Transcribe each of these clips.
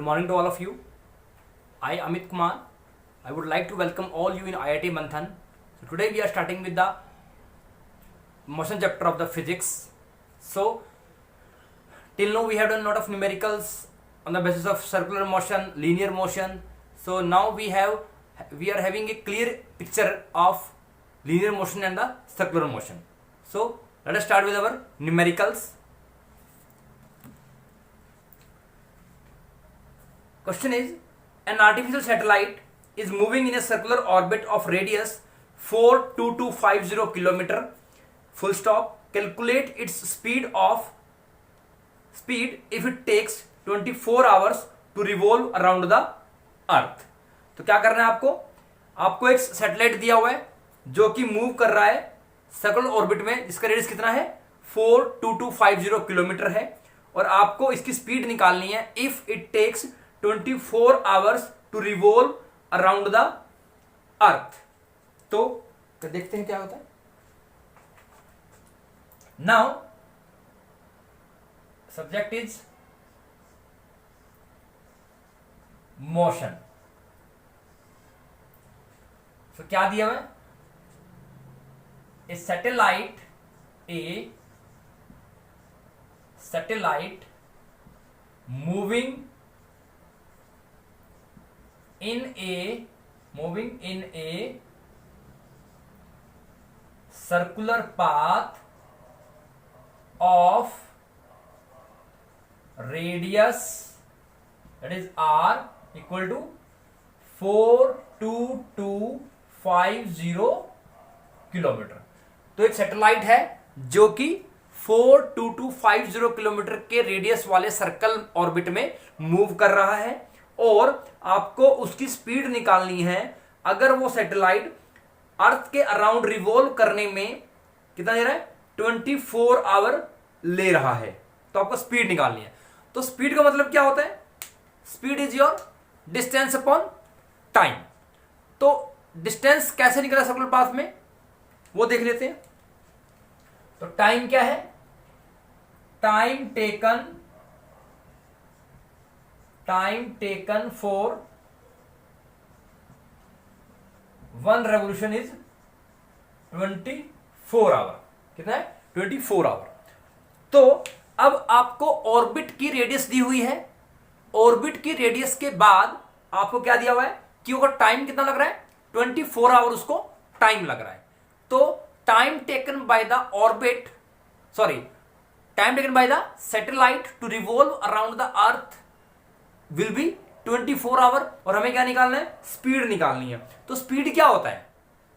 morning to all of you. I, Amit Kumar, I would like to welcome all you in IIT Manthan. So today we are starting with the motion chapter of the physics. So till now we have done a lot of numericals on the basis of circular motion, linear motion. So now we are having a clear picture of linear motion and the circular motion. So let us start with our numericals. Question is, an artificial satellite is moving in a circular orbit of radius 42250 km. Full stop. Calculate its speed if it takes 24 hours to revolve around the अर्थ. तो क्या करना है आपको एक satellite दिया हुआ है जो कि मूव कर रहा है सर्कुलर ऑर्बिट में, जिसका रेडियस कितना है 42250 किलोमीटर है, और आपको इसकी स्पीड निकालनी है if it takes 24 hours to revolve around the earth. तो देखते हैं क्या होता है. Now subject is motion. तो क्या दिया हुआ है? A satellite moving in a circular path of radius, that is r, equal to 42250 kilometre. तो एक सैटेलाइट है जो कि 42250 किलोमीटर के रेडियस वाले सर्कल ऑर्बिट में मूव कर रहा है, और आपको उसकी स्पीड निकालनी है अगर वो सैटेलाइट अर्थ के अराउंड रिवॉल्व करने में कितना ले रहा है 24 आवर ले रहा है. तो आपको स्पीड निकालनी है. तो स्पीड का मतलब क्या होता है? Speed is your distance upon time. तो डिस्टेंस कैसे निकला सर्कुलर पाथ में वो देख लेते हैं. तो टाइम क्या है? Time taken for one revolution is 24 hour. कितना है? 24 आवर. तो अब आपको ऑर्बिट की रेडियस दी हुई है. ऑर्बिट की रेडियस के बाद आपको क्या दिया हुआ है कि उसका टाइम कितना लग रहा है 24 आवर उसको टाइम लग रहा है. तो time taken by the satellite to revolve around the earth will be 24 hour, और हमें क्या निकालना है? स्पीड निकालनी है. तो स्पीड क्या होता है?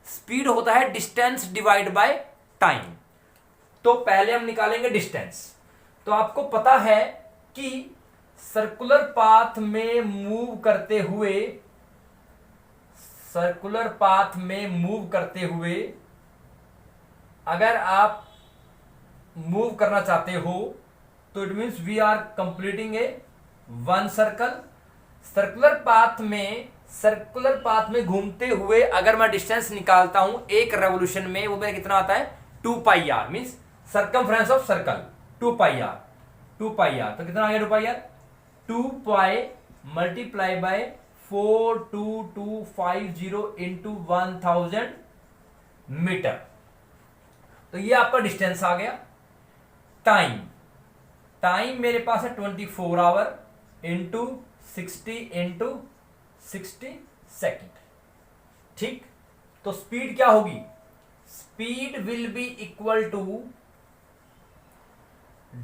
स्पीड होता है डिस्टेंस डिवाइड बाय टाइम. तो पहले हम निकालेंगे डिस्टेंस. तो आपको पता है कि सर्कुलर पाथ में मूव करते हुए अगर आप मूव करना चाहते हो तो it means we are completing a one circle. Circular path में घूमते हुए अगर मैं डिस्टेंस निकालता हूं एक रेवोल्यूशन में, वो मेरा कितना आता है 2πr, means circumference of circle 2πr. तो कितना आ गया 2πr? 2π multiply by 42250 into 1000 metre. तो ये आपका डिस्टेंस आ गया. टाइम मेरे पास है 24 आवर इंटू 60 सेकेंड. ठीक. तो स्पीड क्या होगी? Speed will be equal to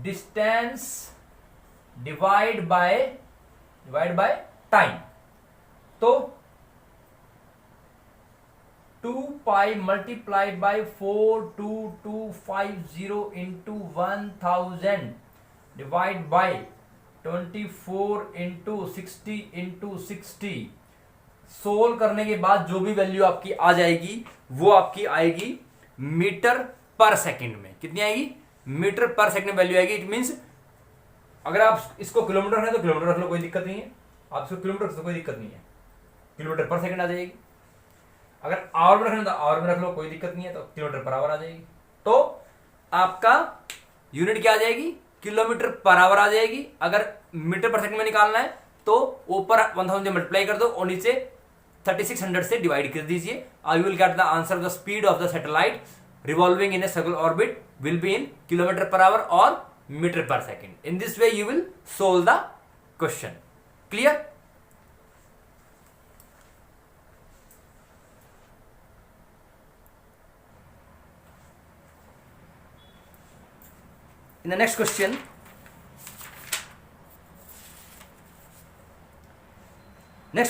distance divide by time. तो 2π multiply by 42250 into 1000 divide by 24 into 60 solve करने के बाद जो भी वैल्यू आपकी आ जाएगी वो आपकी आएगी मीटर पर सेकंड में. कितनी आएगी? मीटर पर सेकंड वैल्यू आएगी. इट मींस अगर आप इसको किलोमीटर रखना है तो किलोमीटर रख लो, कोई दिक्कत नहीं है. आप इसको किलोमीटर रख लो, कोई दिक्कत नहीं है, किलोमीटर पर सेकंड आ जाएगी. अगर आवर में रखना है तो आवर में रख लो, कोई दिक्कत नहीं है, तो किलोमीटर पर आवर आ जाएगी. तो आपका यूनिट क्या आ जाएगी? किलोमीटर पर आवर आ जाएगी. अगर मीटर पर सेकंड में निकालना है तो ऊपर 1000 मल्टीप्लाई कर दो और नीचे 3600 से डिवाइड कर दीजिए। I will get the answer. The speed of the satellite revolving in a circular orbit will be in kilometre per our और metre per second. In this way you will solve the question. Clear? In the next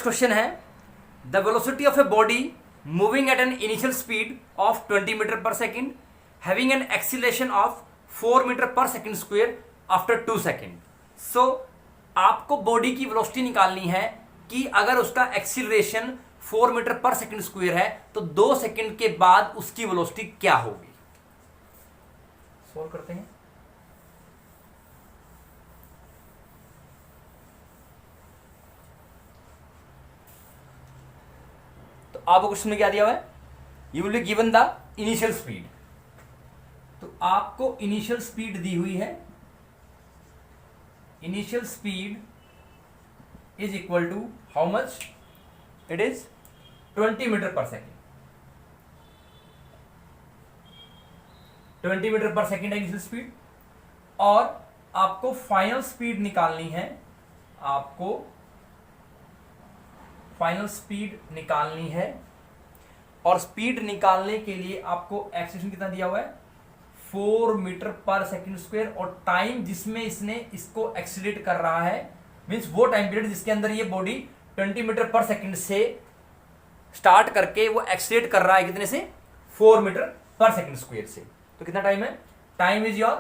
question, है the velocity of a body moving at an initial speed of 20 meter per second having an acceleration of 4 meter per second square after 2 second. So आपको body की velocity निकालनी है कि अगर उसका acceleration 4 metre per second square है तो 2 second के बाद उसकी वेलोसिटी क्या होगी। सॉल्व करते हैं। आपको क्वेश्चन में क्या दिया हुआ है? You will be given the initial speed. तो आपको इनिशियल स्पीड दी हुई है। Initial speed is equal to how much? It is 20 metre per second. 20 metre per second है इनिशियल स्पीड और आपको फाइनल स्पीड निकालनी है। आपको फाइनल स्पीड निकालनी है और स्पीड निकालने के लिए आपको एक्सेलरेशन कितना दिया हुआ है? 4 मीटर पर सेकंड स्क्वायर और टाइम जिसमें इसने इसको एक्सीलरेट कर रहा है मींस वो टाइम पीरियड जिसके अंदर ये बॉडी 20 मीटर पर सेकंड से स्टार्ट करके वो एक्सीलरेट कर रहा है कितने से? 4 मीटर पर सेकंड स्क्वायर से। तो कितना टाइम है? Time is your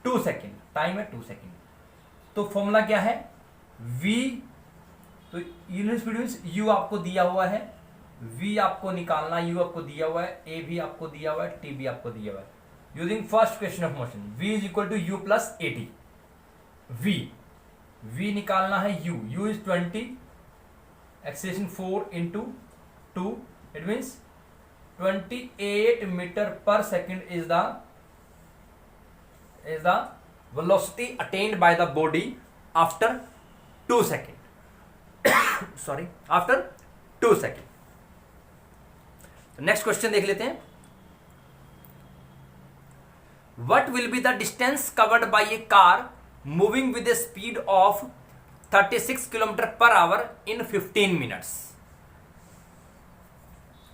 2 second. Time है 2 सेकेंड। तो फॉर्मूला क्या है? v, तो यूनिट स्पीड मींस u आपको दिया हुआ है, v आपको निकालना, u आपको दिया हुआ है, a भी आपको दिया हुआ है, t भी आपको दिया हुआ है। Using first question of motion v is equal to u plus at। v निकालना है u is 20, acceleration 4 into 2, it means 28 meter per second is the velocity attained by the body after 2 second. Sorry, after 2 second. Next question देख लेते हैं। What will be the distance covered by a car moving with a speed of 36 km per hour in 15 minutes?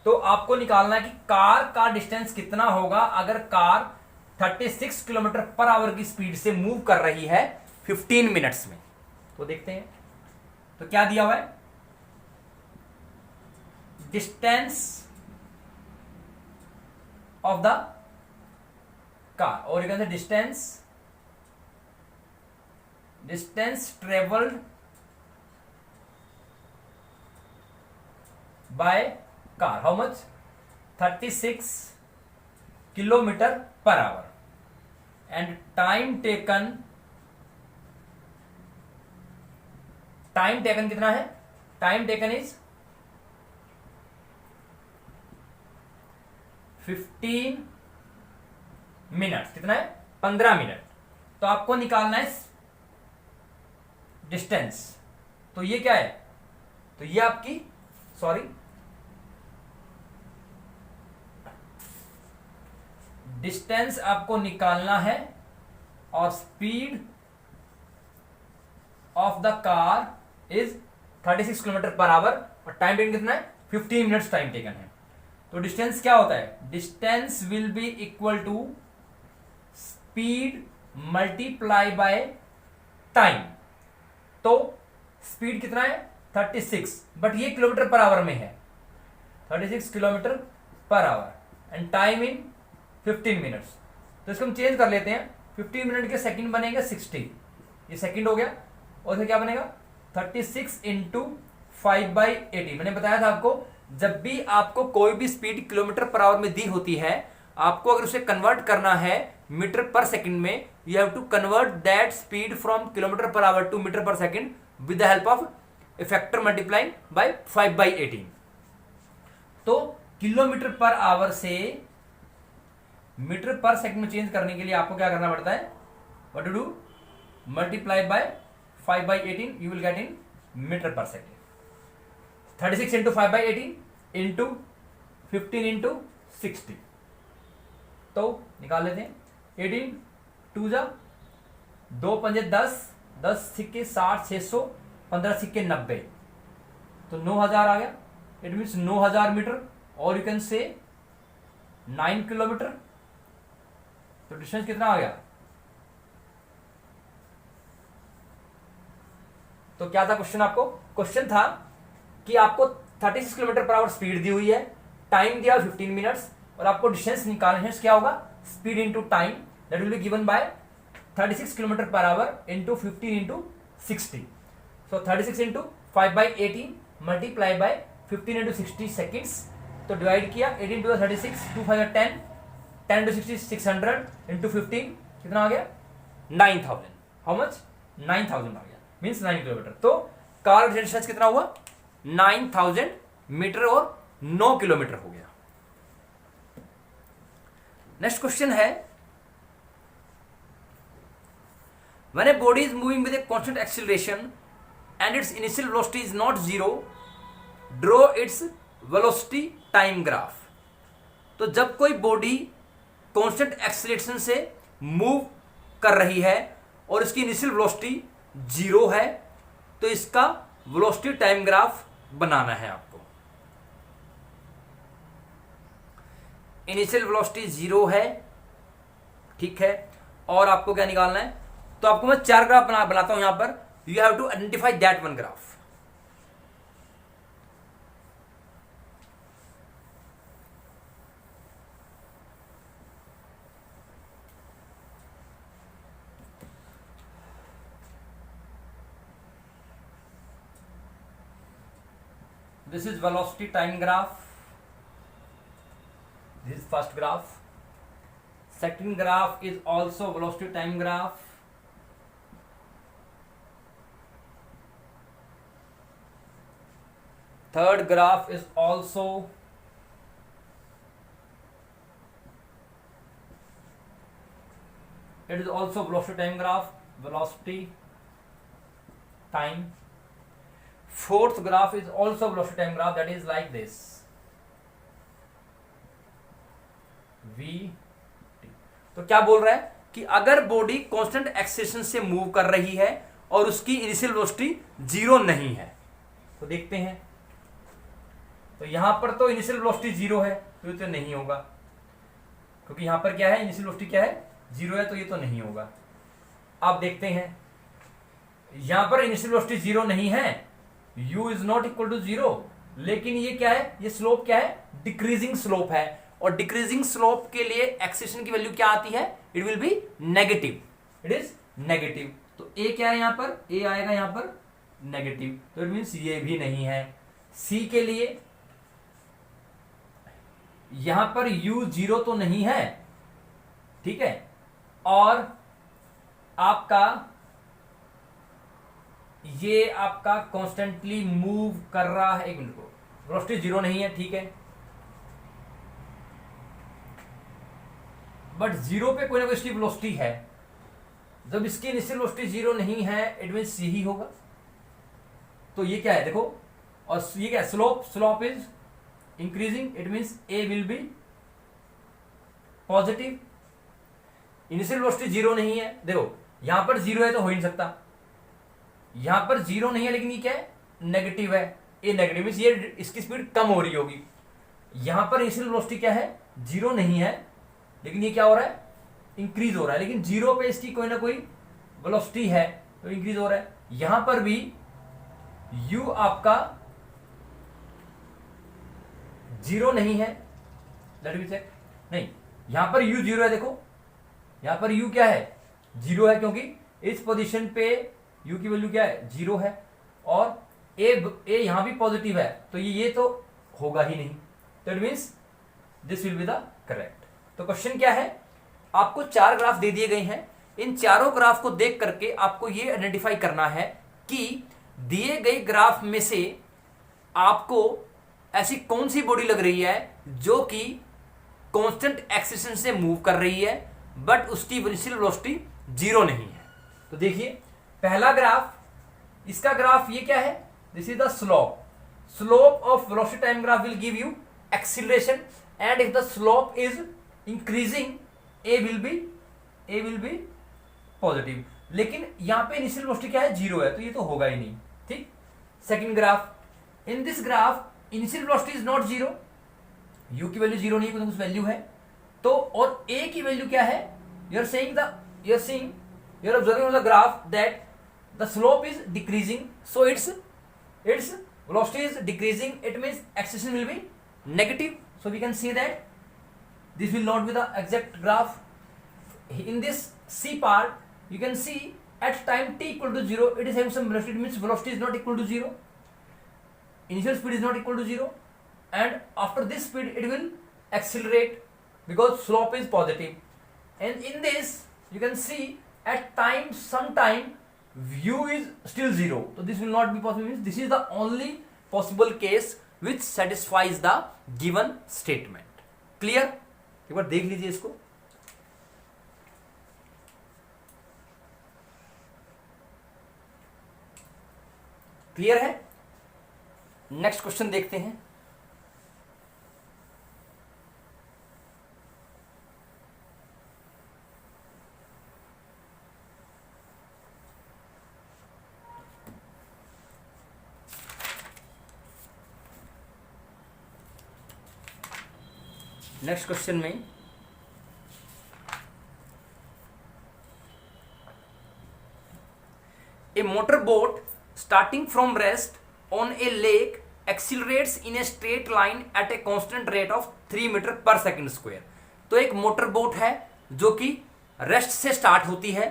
तो आपको निकालना है कि car का distance कितना होगा अगर कार 36 किलोमीटर पर आवर की स्पीड से मूव कर रही है 15 मिनट्स में। तो देखते हैं। तो क्या दिया हुआ है? डिस्टेंस ऑफ द कार और ये distance travelled by car how much? 36 kilometre per our and time taken कितना है? Time taken is 15 minute. कितना है? 15 मिनट। तो आपको निकालना है डिस्टेंस। तो ये क्या है? तो ये आपकी डिस्टेंस आपको निकालना है और speed of the car is 36 kilometre per our और टाइम टेकन कितना है? 15 मिनट्स टाइम टेकन है। तो डिस्टेंस क्या होता है? Distance will be equal to speed multiply by time. तो स्पीड कितना है? 36, बट ये किलोमीटर पर आवर में है। 36 kilometre per our and time in 15 minutes. तो इसको हम चेंज कर लेते हैं। 15 मिनट के सेकंड बनेगा 60, ये सेकंड हो गया। और फिर क्या बनेगा? 36 इंटू 5/80। मैंने बताया था आपको, जब भी आपको कोई भी स्पीड किलोमीटर पर आवर में दी होती है, आपको अगर उसे कन्वर्ट करना है मीटर पर सेकंड में, you have to convert that speed from kilometer per hour to meter per second with the help of a factor multiplying by 5/18। तो किलोमीटर पर आवर से मीटर पर सेकंड में change करने के लिए आपको क्या करना पड़ता है? What to do? Multiply by 5/18, you will get in metre per second. 36 into 5/18 into 15 into 60, तो निकाल लेते हैं। 18 2 जा 2 पंजे 10, 10 सिक्के 60, 600, 15 सिक्के 90, तो 9000 आ गया। इट मीन्स 9000 मीटर, और यू कैन से 9 किलोमीटर। तो डिस्टेंस कितना आ गया? तो क्या था क्वेश्चन? आपको क्वेश्चन था कि आपको 36 किलोमीटर पर आवर स्पीड दी हुई है, टाइम दिया 15 मिनट्स, और आपको डिस्टेंस निकालना है। क्या होगा? Speed into time, that will be given by 36 kilometre per our into 15 into 60। So 36 into 5/18 multiply by 15 into 60 seconds, तो डिवाइड किया। 18 टू 36, 2 5 10, 10 टू 60 600 इंटू 15 कितना आ गया? 9000। How much? 9000 आ गया, मीन्स 9 किलोमीटर। तो कार डिस्टेंस कितना हुआ? 9000 मीटर और 9 किलोमीटर हो गया। नेक्स्ट क्वेश्चन है, when a body is moving with a constant acceleration and its initial velocity is not zero, draw its velocity time graph। तो जब कोई बॉडी कांस्टेंट एक्सीलरेशन से मूव कर रही है और इसकी इनिशियल वेलोसिटी 0 है, तो इसका वेलोसिटी टाइम ग्राफ बनाना है आपको। इनिशियल वेलोसिटी 0 है, ठीक है, और आपको क्या निकालना है? तो आपको मैं 4 ग्राफ बनाता हूं यहां पर। You have to identify that one graph. This is velocity time graph. This is first graph. Second graph is also velocity time graph. Third graph is also velocity time graph, velocity time. Fourth graph is also velocity time graph, that is like this, v t। तो क्या बोल रहा है कि अगर body constant acceleration से move कर रही है और उसकी इनिशियल वेलोसिटी 0 नहीं है, तो देखते हैं। तो यहां पर तो इनिशियल वेलोसिटी 0 है, तो ये तो नहीं होगा, क्योंकि यहां पर क्या है? इनिशियल वेलोसिटी क्या है? 0 है, तो ये तो नहीं होगा। आप देखते हैं, यहां पर इनिशियल वेलोसिटी 0 नहीं है, u is not equal to 0, लेकिन ये क्या है? ये स्लोप क्या है? डिक्रीजिंग स्लोप है, और डिक्रीजिंग स्लोप के लिए एक्सेलेरेशन की वैल्यू क्या आती है? It will B negative, it is negative. तो a क्या है? यहां पर a आएगा यहां पर नेगेटिव, तो इट मीन्स ये भी नहीं है। c के लिए यहां पर u 0 तो नहीं है, ठीक है, और आपका ये आपका कॉन्स्टेंटली मूव कर रहा है। एक मिनट को, वेलोसिटी 0 नहीं है, ठीक है, बट 0 पे कोई ना कोई इसकी वेलोसिटी है। जब इसकी इनिशियल वेलोसिटी 0 नहीं है, इट मींस यही होगा। तो ये क्या है? देखो, और ये क्या है? Slope is increasing, it means A will be positive. Initial velocity 0 नहीं है, देखो यहां पर 0 है तो हो ही नहीं सकता, यहां पर 0 नहीं है, लेकिन ये क्या है? नेगेटिव है, ये नेगेटिव मींस ये इसकी स्पीड कम हो रही होगी। यहां पर इनिशियल वेलोसिटी क्या है? 0 नहीं है, लेकिन ये क्या हो रहा है? इंक्रीज हो रहा है, लेकिन 0 पे इसकी कोई ना कोई वेलोसिटी है, तो इंक्रीज हो रहा है। यहां पर भी u आपका 0 नहीं है, लेट मी चेक, नहीं, यहां पर u 0 है। देखो यहां पर u क्या है? 0 है, क्योंकि इस पोजीशन पे u की वैल्यू क्या है? 0 है, और a यहां भी पॉजिटिव है, तो ये तो होगा ही नहीं, तो it means this will be the correct. तो क्वेश्चन क्या है? आपको 4 ग्राफ दे दिए गए हैं, इन चारों ग्राफ को देख करके आपको ये आइडेंटिफाई करना है कि दिए गए ग्राफ में से आपको ऐसी कौन सी बॉडी लग रही है जो कि कांस्टेंट एक्सेलेरेशन से मूव कर रही है, बट उसकी इनिशियल वेलोसिटी 0 नहीं है। तो देखिए, पहला ग्राफ इसका ग्राफ ये क्या है, this is the slope of velocity time graph will give you acceleration, and if the slope is increasing A will be positive. लेकिन यहां पे इनिशियल वेलोसिटी क्या है, 0 है, तो ये तो होगा ही नहीं। ठीक, second graph, in this graph initial velocity is not 0, you की वैल्यू 0 नहीं, कुछ वैल्यू है, तो और ए की वैल्यू क्या है, you are observing on the graph that the slope is decreasing, so it's velocity is decreasing, it means acceleration will be negative, so we can see that this will not be the exact graph. In this C part you can see at time t equal to 0 it is having some velocity, it means velocity is not equal to 0, initial speed is not equal to 0, and after this speed it will accelerate because slope is positive. And in this you can see at time sometime u is still 0, so this will not be possible, means this is the only possible case which satisfies the given statement. Clear? एक बार देख लीजिए इसको। Clear है? Next question देखते हैं। Next question में a motor boat starting from rest on a lake accelerates in a straight line at a constant rate of 3 meter per second square. तो एक मोटर बोट है जो कि रेस्ट से स्टार्ट होती है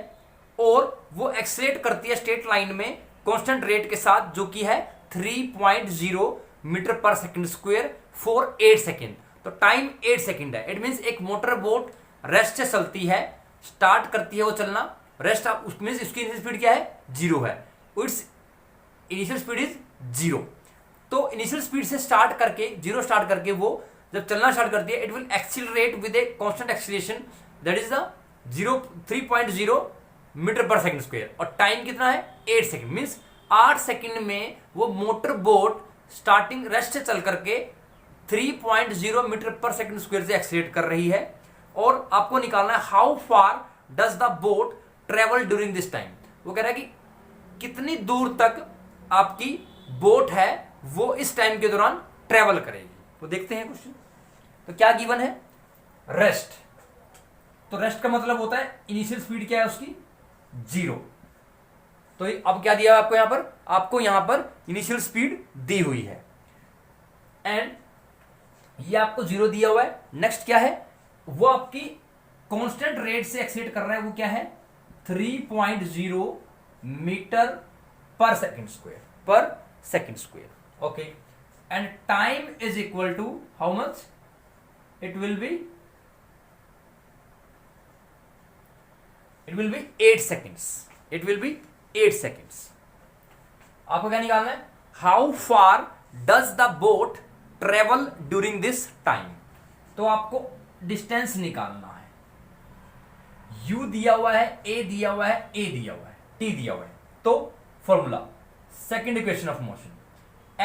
और वो एक्सिलरेट करती है स्ट्रेट लाइन में कांस्टेंट रेट के साथ, जो कि है 3.0 metre per second square for 8 second. तो टाइम 8 सेकंड है। इट मीन्स एक मोटर बोट रेस्ट से चलती है, स्टार्ट करती है वो चलना, रेस्ट उसमें इसकी इनिशियल स्पीड क्या है, 0 है, इट्स इनिशियल स्पीड इज 0। तो इनिशियल स्पीड से स्टार्ट करके 0 स्टार्ट करके वो जब चलना स्टार्ट करती है, it will accelerate with a constant acceleration, that is the 3.0 metre per second square, और टाइम कितना है 8 सेकंड। मीन्स 8 सेकंड में वो मोटर बोट स्टार्टिंग रेस्ट से चल करके 3.0 मीटर पर सेकंड स्क्वायर से एक्सीलरेट कर रही है, और आपको निकालना है how far does the boat travel during this time. वो कह रहा है कि कितनी दूर तक आपकी बोट है वो इस टाइम के दौरान ट्रेवल करेगी। तो देखते हैं क्वेश्चन। तो क्या गिवन है, रेस्ट। तो रेस्ट का मतलब होता है इनिशियल स्पीड क्या है उसकी, 0। तो अब क्या दिया आपको, यहां पर आपको यहां पर इनिशियल स्पीड दी हुई है, एंड ये आपको 0 दिया हुआ है। नेक्स्ट क्या है, वो आपकी कांस्टेंट रेट से एक्सीलरेट कर रहा है, वो क्या है 3.0 metre per second square. Okay, and time is equal to how much, it will be 8 seconds. आपको क्या निकालना है, how far does the boat travel during this time. तो आपको डिस्टेंस निकालना है, u दिया हुआ है, a दिया हुआ है, a दिया हुआ है, t दिया हुआ है। तो formula, second equation of motion,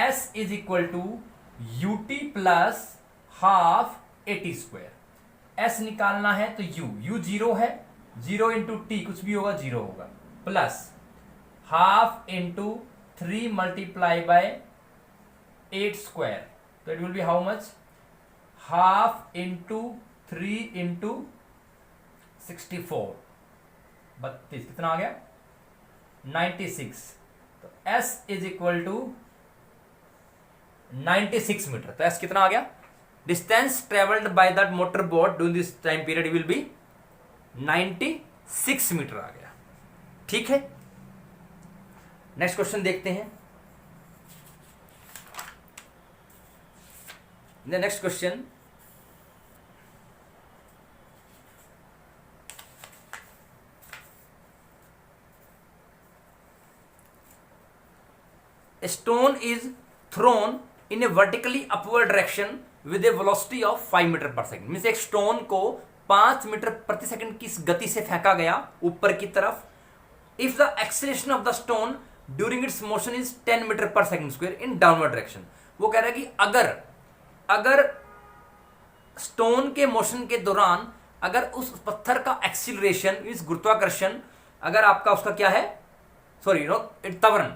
s is equal to ut plus half at square. s निकालना है तो u 0 है, 0 इंटू टी कुछ भी होगा 0 होगा, plus half into 3 multiply by 8 square, तो it will be how much, half into 3 into 64, 32, कितना आ गया 96। तो s is equal to 96 meter. तो s कितना आ गया, distance travelled by that motor boat during this time period will be 96 meter आ गया। ठीक है, नेक्स्ट क्वेश्चन देखते हैं। The next question, a stone is thrown in a vertically upward direction with a velocity of 5 metre per second. Means एक stone को 5 metre प्रति second की गति से फेंका गया ऊपर की तरफ। If the acceleration of the stone during its motion is 10 meter per second square in downward direction. वो कह रहा है कि अगर स्टोन के मोशन के दौरान अगर उस पत्थर का एक्सीलरेशन मींस गुरुत्वाकर्षण, अगर आपका उसका क्या है, सॉरी नो त्वरण,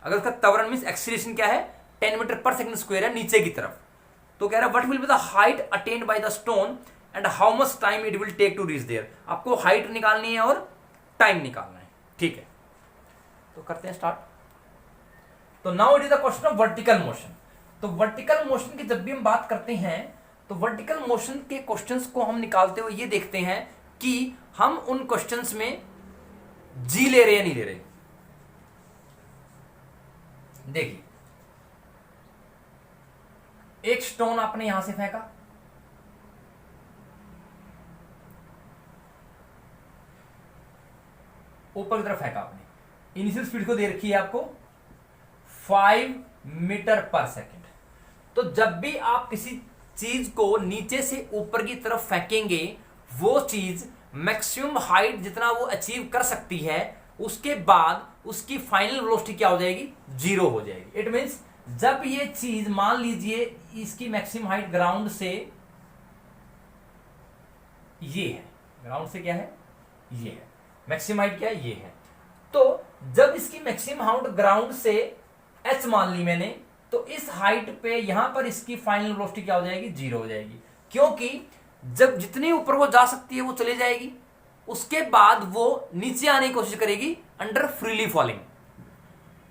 अगर उसका त्वरण मींस एक्सीलरेशन क्या है 10 मीटर पर सेकंड स्क्वायर है नीचे की तरफ, तो कह रहा है what will be the height attained by the stone and how much time it will take to reach there. आपको हाइट निकालनी है और टाइम निकालना है, ठीक है। तो करते हैं स्टार्ट। तो now it is the question of vertical motion. तो वर्टिकल मोशन की जब भी हम बात करते हैं तो वर्टिकल मोशन के क्वेश्चंस को हम निकालते हुए ये देखते हैं कि हम उन क्वेश्चंस में जी ले रहे या नहीं ले रहे। देखिए, एक स्टोन आपने यहां से फेंका, ऊपर की तरफ फेंका आपने, इनिशियल स्पीड को दे रखी है आपको 5 मीटर पर सेकेंड। तो जब भी आप किसी चीज को नीचे से ऊपर की तरफ फेंकेंगे, वो चीज मैक्सिमम हाइट जितना वो अचीव कर सकती है, उसके बाद उसकी फाइनल वेलोसिटी क्या हो जाएगी, 0 हो जाएगी। इट मींस जब ये चीज मान लीजिए इसकी मैक्सिमम हाइट ग्राउंड से ये है, ग्राउंड से क्या है, ये है, मैक्सिमम हाइट क्या है, ये है। तो जब इसकी मैक्सिमम हाइट ग्राउंड से h मान ली मैंने, तो इस हाइट पे यहां पर इसकी फाइनल वेलोसिटी क्या हो जाएगी, 0 हो जाएगी, क्योंकि जब जितने ऊपर वो जा सकती है वो चले जाएगी, उसके बाद वो नीचे आने की कोशिश करेगी under freely falling,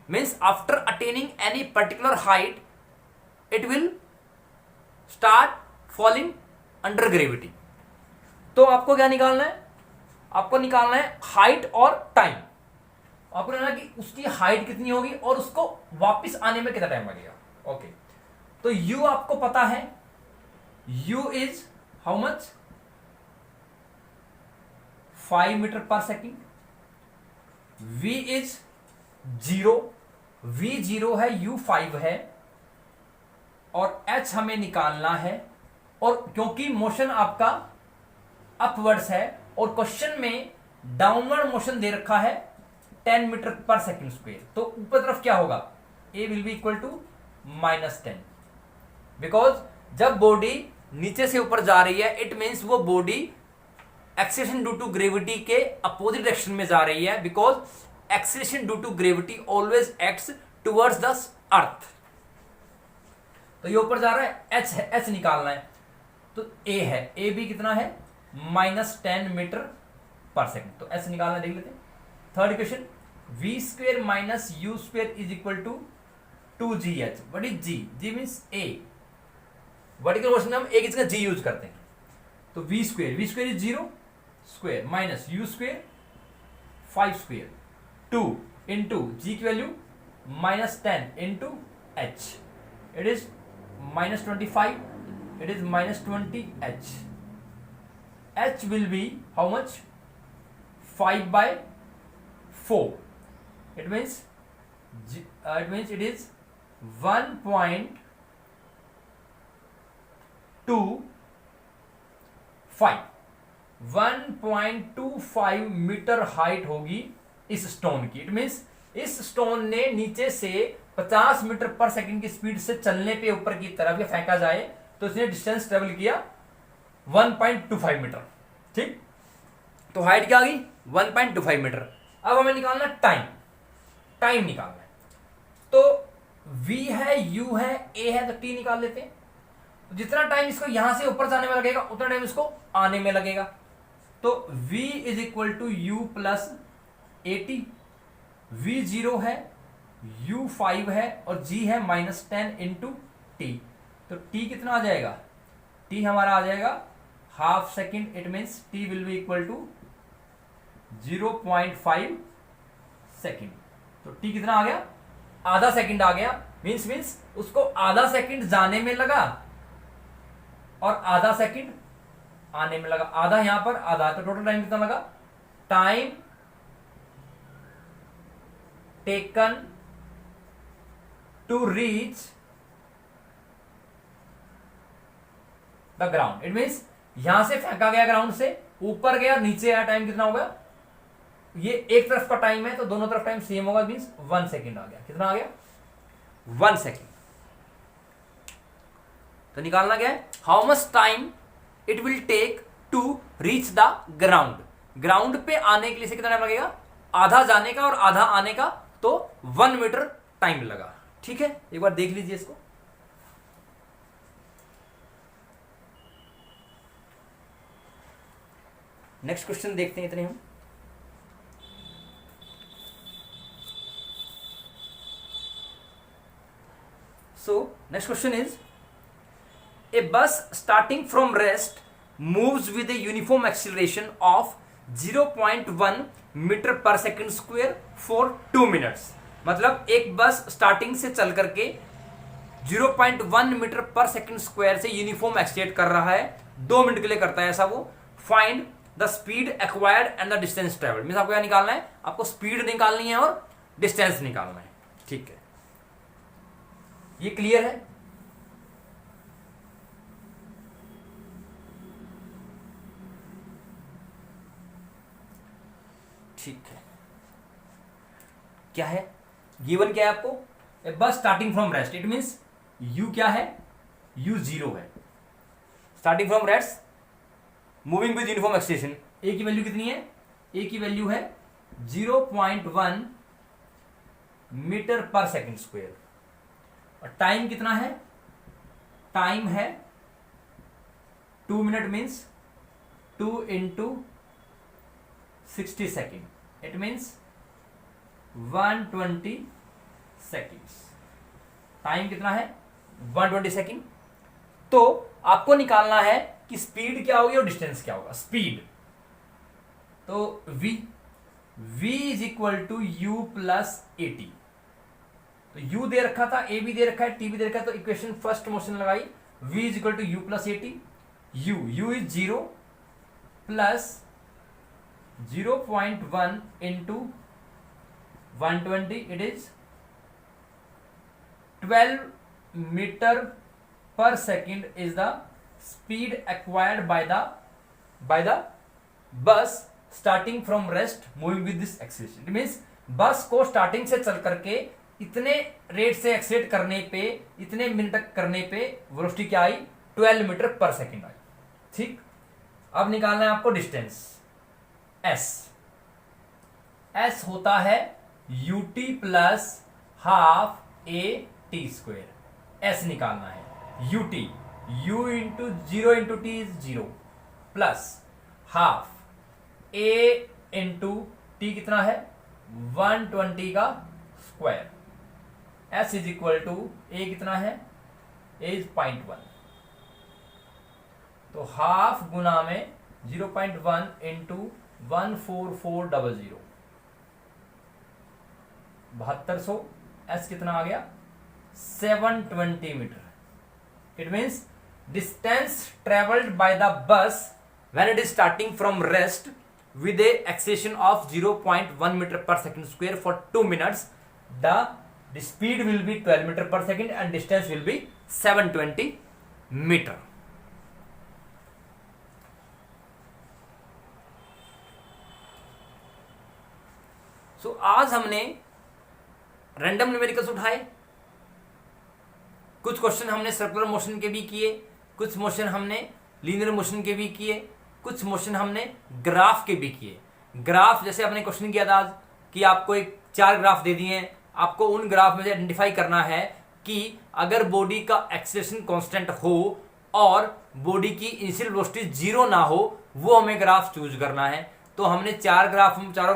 means after attaining any particular height it will start falling under gravity. तो आपको क्या निकालना है, आपको निकालना है हाइट और टाइम। आपको कहना कि उसकी हाइट कितनी होगी और उसको वापस आने में कितना टाइम लगेगा। ओके, तो u आपको पता है, u is how much, 5 metre per second, v is 0, v 0 है, u 5 है, और h हमें निकालना है। और क्योंकि मोशन आपका अपवर्ड्स है और क्वेश्चन में डाउनवर्ड मोशन दे रखा है 10 मीटर पर सेकेंड स्क्वायर, तो ऊपर तरफ क्या होगा, a will be equal to -10, because जब बॉडी नीचे से ऊपर जा रही है इट मीन्स वो body acceleration due to gravity के अपोजिट डायरेक्शन में जा रही है, because acceleration due to gravity always acts towards the earth. तो ये ऊपर जा रहा है, h है, h निकालना है, तो a है, a भी कितना है, -10 मीटर पर सेकेंड, तो h निकालना देख लेते हैं। Third equation, v square minus u square is equal to 2gh। What is g? g means a। Vertical motion में हम एक इसका g यूज करते हैं, तो v square is 0 square minus u square 5 square 2 into g की value -10 into h, it is -25, it is -20h। h will be how much, 5/4, it means it is 1.25 metre height होगी इस stone की। It means इस stone ने नीचे से 50 metre per second की speed से चलने पे ऊपर की तरफ या फेंका जाए तो इसने डिस्टेंस ट्रेवल किया 1.25 मीटर, ठीक। तो हाइट क्या आ गई, 1.25 मीटर। अब हमें निकालना टाइम निकालना है, तो v है, u है, a है, तो t निकाल लेते हैं। तो जितना टाइम इसको यहां से ऊपर जाने में लगेगा उतना टाइम इसको आने में लगेगा, तो v is equal to u plus at। v 0 है, u 5 है और g है -10 इंटू t। तो t कितना आ जाएगा, t हमारा आ जाएगा half second, it means t will be equal to 0.5 second. तो t कितना आ गया, आधा सेकंड आ गया, मीन्स उसको आधा सेकंड जाने में लगा और आधा सेकंड आने में लगा, आधा यहां पर आधा, तो टोटल टाइम कितना लगा, time taken to reach the ground. It means यहां से फेंका गया, ग्राउंड से ऊपर गया, नीचे आया, टाइम कितना होगा, ये एक तरफ का टाइम है तो दोनों तरफ टाइम सेम होगा, मींस 1 सेकेंड आ गया। कितना आ गया? 1 सेकेंड। तो निकालना क्या है? How much time it will take to reach the ground. Ground पे आने के लिए से कितना टाइम लगेगा? आधा जाने का और आधा आने का, तो 1 मीटर टाइम लगा। ठीक है, एक बार देख लीजिए इसको। नेक्स्ट क्वेश्चन देखते हैं इतने हम। So next question is a bus starting from rest moves with a uniform acceleration of 0.1 meter per second square for 2 minutes. मतलब एक बस स्टार्टिंग से चल करके 0.1 मीटर पर सेकेंड स्क्वायर से यूनिफॉर्म एक्सीलरेट कर रहा है, 2 मिनट के लिए करता है ऐसा वो। Find the speed acquired and the distance travelled. Means आपको क्या निकालना है? आपको स्पीड निकालनी है और डिस्टेंस निकालना है। ठीक है, ये क्लियर है? ठीक है, क्या है गिवन? क्या है आपको? A bus starting from rest, it means u क्या है? u 0 है। Starting from rest moving with uniform acceleration. A की वैल्यू कितनी है? ए की वैल्यू है 0.1 मीटर पर सेकेंड स्क्वायर। और टाइम कितना है? टाइम है 2 minute, means 2 × 60 second, it means 120 seconds. Time कितना है? 120 सेकेंड। तो आपको निकालना है कि स्पीड क्या होगी और डिस्टेंस क्या होगा। स्पीड तो v is equal to u plus a t. तो u दे रखा था, a भी दे रखा है, t भी दे रखा है, तो इक्वेशन फर्स्ट मोशन लगाई, v is equal to u plus a t. u is 0 plus 0.1 into 120, it is 12 meter per second is the speed acquired by the bus starting from rest moving with this acceleration. It means बस को starting से चल करके इतने rate से accelerate करने पे, इतने मिनट तक करने पे वेलोसिटी क्या आई? 12 मीटर पर सेकेंड आई। ठीक, अब निकालना है आपको डिस्टेंस s होता है ut plus half a t square. s निकालना है ut, u into 0 into t is 0 plus half a into t कितना है? 120 का square. s is equal to a कितना है? a इज 0.1, तो हाफ गुना में 0.1 इंटू 14400 7200। एस कितना आ गया? 720 metre. It means distance travelled by the bus when it is starting from rest with a acceleration of 0.1 meter per second square for 2 minutes, the speed will be 12 meter per second and distance will be 720 meter. So आज हमने random numericals उठाए, कुछ question हमने circular motion के भी किए, कुछ motion हमने लीनियर मोशन के भी किए, कुछ मोशन हमने ग्राफ के भी किए। ग्राफ जैसे आपने क्वेश्चन किया था आज कि आपको एक 4 ग्राफ दे दिए हैं, आपको उन ग्राफ में से आइडेंटिफाई करना है कि अगर बॉडी का एक्सेलरेशन कांस्टेंट हो और बॉडी की इनिशियल वेलोसिटी 0 ना हो, वो हमें ग्राफ चूज करना है। तो हमने चारों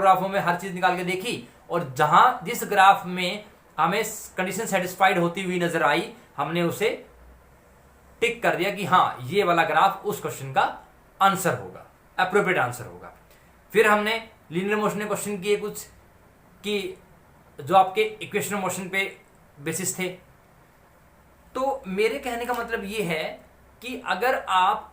ग्राफों में हर चीज निकाल के देखी, और जहां जिस ग्राफ में हमें कंडीशन सेटिस्फाइड होती हुई नजर आई, हमने उसे टिक कर दिया कि हाँ ये वाला ग्राफ उस क्वेश्चन का आंसर होगा, अप्रोप्रिएट आंसर होगा। फिर हमने लीनियर मोशन में क्वेश्चन किए कुछ कि जो आपके इक्वेशन मोशन पे बेसिस थे। तो मेरे कहने का मतलब ये है कि अगर आप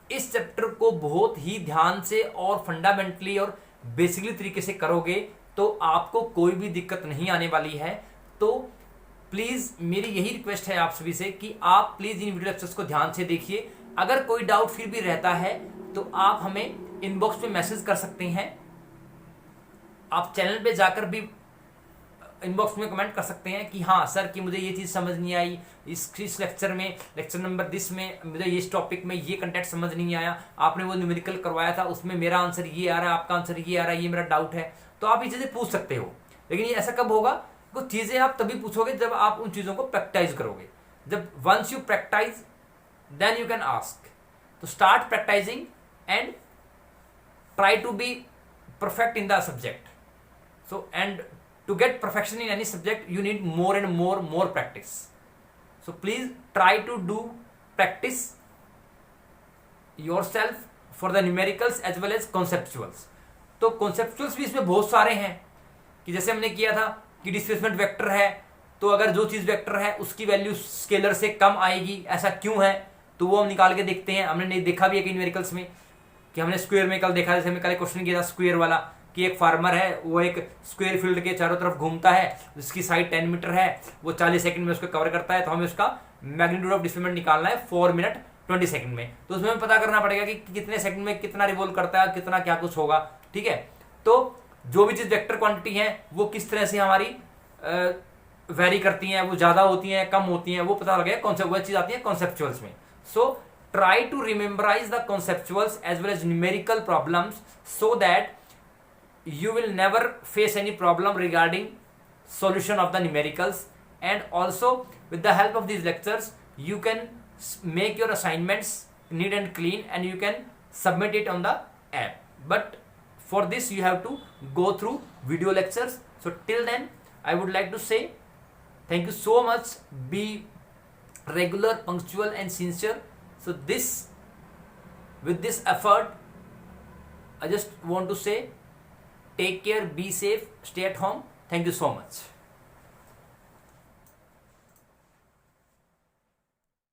इस चैप्टर को बहुत ही ध्यान से और फंडामेंटली और बेसिकली तरीके से करोगे तो आपको कोई भी दिक्कत नहीं आने वाली है। तो प्लीज़ मेरी यही रिक्वेस्ट है आप सभी से कि आप प्लीज़ इन वीडियो लेक्चर्स को ध्यान से देखिए। अगर कोई डाउट फिर भी रहता है तो आप हमें इनबॉक्स पे मैसेज कर सकते हैं, आप चैनल पे जाकर भी इनबॉक्स में कमेंट कर सकते हैं कि हाँ सर कि मुझे ये चीज़ समझ नहीं आई, इस लेक्चर में, लेक्चर नंबर 10 में मुझे इस टॉपिक में ये कंटेंट समझ नहीं आया, आपने वो न्यूमेरिकल करवाया था उसमें मेरा आंसर ये आ रहा है, आपका आंसर ये आ रहा है, ये मेरा डाउट है। तो आप ये चीज़ें पूछ सकते हो। लेकिन ये ऐसा कब होगा, कुछ चीज़ें आप तभी पूछोगे जब आप उन चीज़ों को प्रैक्टिस करोगे। जब once you practice then you can ask. तो start practicing and try to be perfect in the subject. So and to get perfection in any subject you need more and more practice. So please try to do practice yourself for the numericals as well as conceptuals. तो conceptuals भी इसमें बहुत सारे हैं कि जैसे हमने किया था कि डिस्प्लेसमेंट वेक्टर है, तो अगर जो चीज़ वेक्टर है उसकी वैल्यू स्केलर से कम आएगी, ऐसा क्यों है, तो वो हम निकाल के देखते हैं। हमने देखा भी है कि न्यूमेरिकल्स में कि हमने स्क्वायर में कल देखा, जैसे हमने कल क्वेश्चन किया था स्क्वायर वाला कि एक फार्मर है, वो एक स्क्वायर फील्ड के चारों तरफ घूमता है, जिसकी साइड 10 मीटर है, वो 40 सेकंड में उसको कवर करता है। तो हमें उसका मैग्नीट्यूड ऑफ डिस्प्लेसमेंट निकालना है 4 मिनट 20 सेकंड में। तो उसमें हमें पता करना पड़ेगा कि कितने सेकंड में कितना रिवॉल्व करता है, कितना क्या कुछ होगा। ठीक है, तो जो भी चीज़ वेक्टर क्वांटिटी है वो किस तरह से हमारी वेरी करती हैं, वो ज़्यादा होती हैं कम होती हैं, वो पता लगेगा। कॉन्सेप्ट वो चीज़ आती है कॉन्सेप्चुअल्स में। सो try to memorize the conceptuals as well as numerical problems so that you will never face any problem regarding solution of the numericals. And also with the help of these lectures you can make your assignments neat and clean and you can submit it on the app. But for this you have to go through video lectures. So till then I would like to say thank you so much. Be regular, punctual and sincere. So with this effort, I just want to say, take care, be safe, stay at home. Thank you so much.